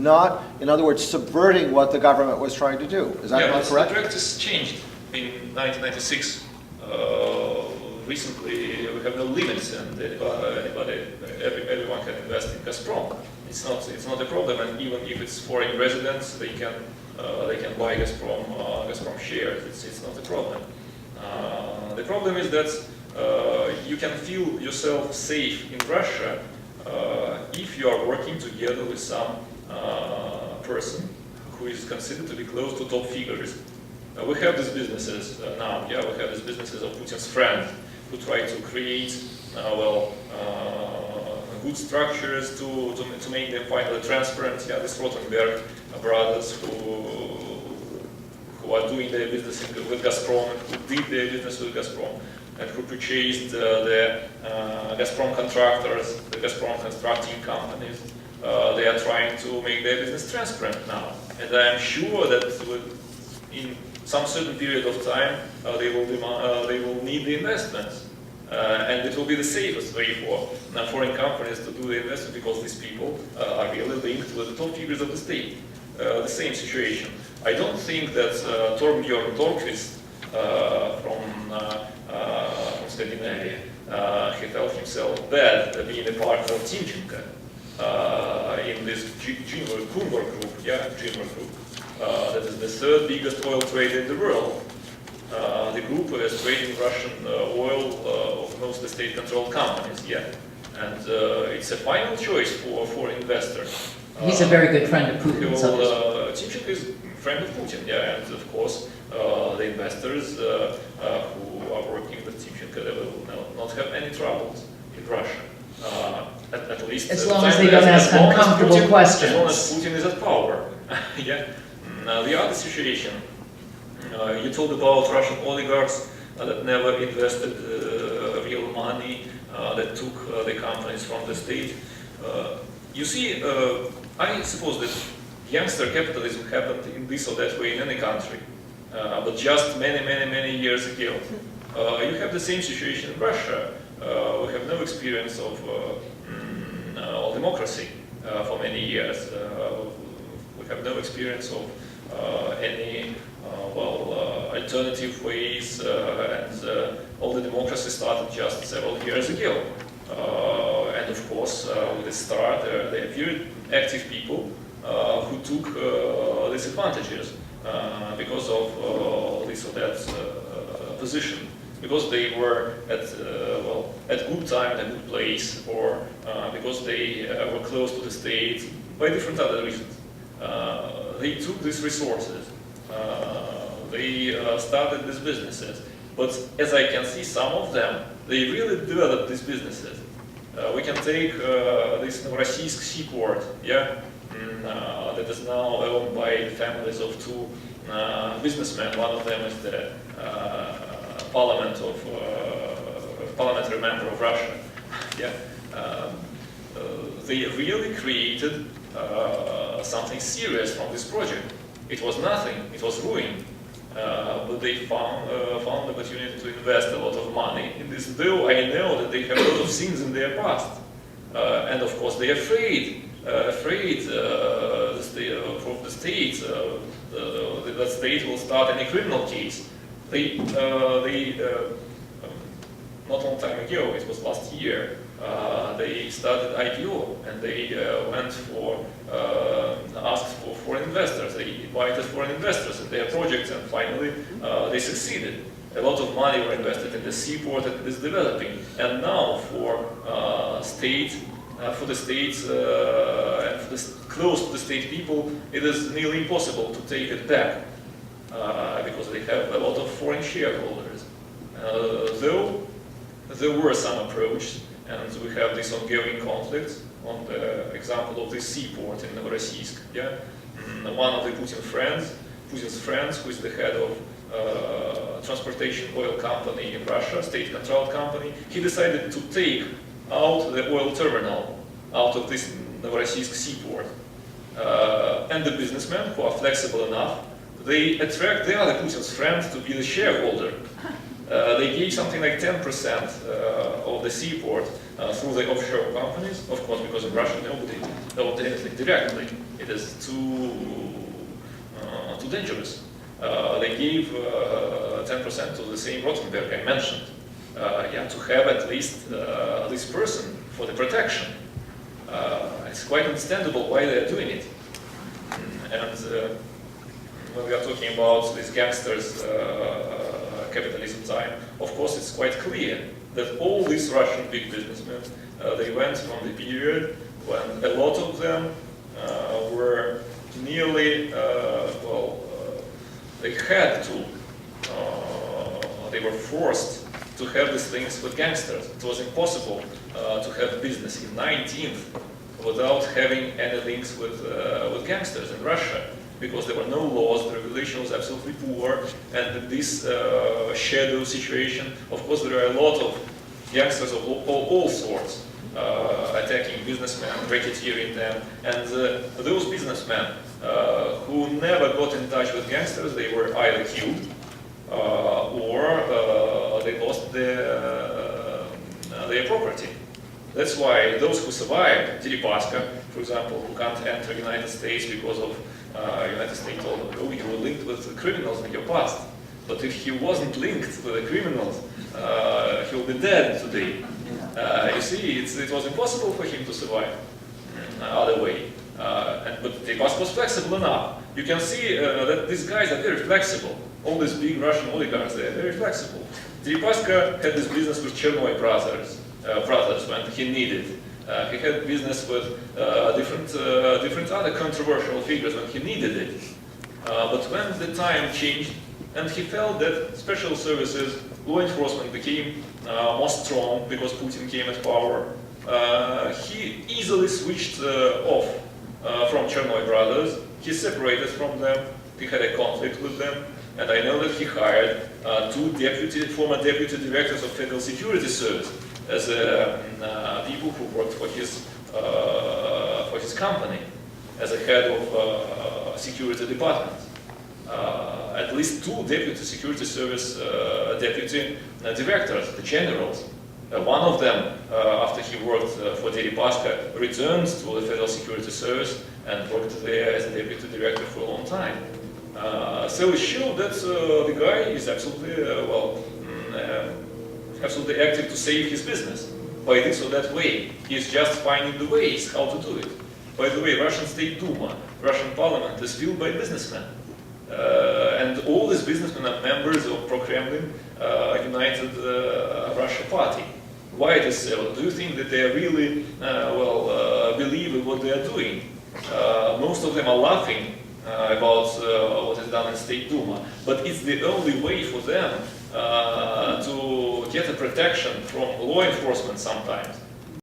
not, in other words, subverting what the government was trying to do. Is that not correct? The practice changed in 1996. Recently, we have no limits, and everyone can invest in Gazprom. It's not a problem, and even if it's foreign residents, they can buy Gazprom shares. It's not a problem. The problem is that you can feel yourself safe in Russia if you are working together with some person who is considered to be close to top figures. We have these businesses now. We have these businesses of Putin's friends who try to create good structures to make them finally transparent. Yeah, these Rothenberg brothers who are doing their business with Gazprom, who did their business with Gazprom, and who purchased the Gazprom contractors, the Gazprom constructing companies. They are trying to make their business transparent now, and I am sure that in some certain period of time they will need the investments, and it will be the safest way for foreign companies to do the investment, because these people are really linked with the top figures of the state. The same situation. I don't think that Torbjörn Torqvist from Scandinavia, he felt himself bad being a partner of Timchenko in this Kumbar group, that is the third biggest oil trader in the world. The group is trading Russian oil of mostly state-controlled companies, and it's a final choice for foreign investors. He's a very good friend of Putin. Timchenko is a friend of Putin, and of course the investors who are working with Timchenko, they will not have any troubles in Russia. At least as long as they don't ask uncomfortable questions. As long as Putin is at power. The other situation, you told about Russian oligarchs that never invested real money, that took the companies from the state. You see, I suppose that youngster capitalism happened in this or that way in any country, but just many years ago. You have the same situation in Russia. We have no experience of democracy for many years. We have no experience of any alternative ways, and all the democracy started just several years ago. And of course, with the start, there appeared active people who took these advantages because of this or that position, because they were at good time in a good place, or because they were close to the state, by different other reasons. They took these resources. They started these businesses, but as I can see, some of them, they really developed these businesses. We can take this Novorossiysk seaport, that is now owned by the families of two businessmen. One of them is the parliamentary member of Russia. They really created something serious from this project. It was nothing, it was ruin, but they found the opportunity to invest a lot of money in this, though I know that they have a lot of sins in their past. And of course they're afraid of the state, that state will start any criminal case. They not long time ago, it was last year, they started IPO, and they asked for foreign investors. They invited foreign investors in their projects, and finally they succeeded. A lot of money were invested in the seaport that is developing, and now for the states and for the close to the state people, it is nearly impossible to take it back because they have a lot of foreign shareholders. Though there were some approaches, and we have this ongoing conflict on the example of the seaport in Novorossiysk. One of the Putin's friends, who is the head of transportation oil company in Russia, state-controlled company, he decided to take out the oil terminal out of this Novorossiysk seaport. And the businessmen, who are flexible enough, they attract the other Putin's friends to be the shareholder. They gave something like 10% of the seaport through the offshore companies, of course, because in Russia nobody owned anything directly. It is too dangerous. They gave 10% to the same Rottenberg I mentioned. To have at least this person for the protection. It's quite understandable why they are doing it. And when we are talking about these gangsters' capitalism time, of course it's quite clear that all these Russian big businessmen, they went from the period when a lot of them were nearly, they had to, they were forced to have these links with gangsters. It was impossible to have business in 19th without having any links with gangsters in Russia, because there were no laws, the regulation was absolutely poor, and in this shadow situation, of course, there are a lot of gangsters of all sorts attacking businessmen, racketeering them, and those businessmen who never got in touch with gangsters, they were either killed or they lost their property. That's why those who survived, Deripaska, for example, who can't enter the United States because of United States told him, oh, you were linked with criminals in your past. But if he wasn't linked with the criminals, he would be dead today. You see, it was impossible for him to survive other way. But Deripaska was flexible enough. You can see that these guys are very flexible. All these big Russian oligarchs, they are very flexible. Deripaska had this business with Chernoy brothers when he needed. He had business with different other controversial figures when he needed it. But when the time changed and he felt that special services, law enforcement became more strong because Putin came at power, he easily switched off from Chernoy brothers. He separated from them. He had a conflict with them. And I know that he hired two former deputy directors of Federal Security Service as people who worked for his company as a head of security department. At least two deputy security service deputy directors, the generals. One of them, after he worked for Deripaska, returned to the Federal Security Service and worked there as a deputy director for a long time. So it showed that the guy is absolutely, absolutely active to save his business by this or that way. He's just finding the ways how to do it. By the way, Russian State Duma, Russian Parliament is filled by businessmen. And all these businessmen are members of pro-Kremlin United Russia Party. Why it is so? Do you think that they really believe in what they are doing? Most of them are laughing about what is done in State Duma, but it's the only way for them to get a protection from law enforcement sometimes.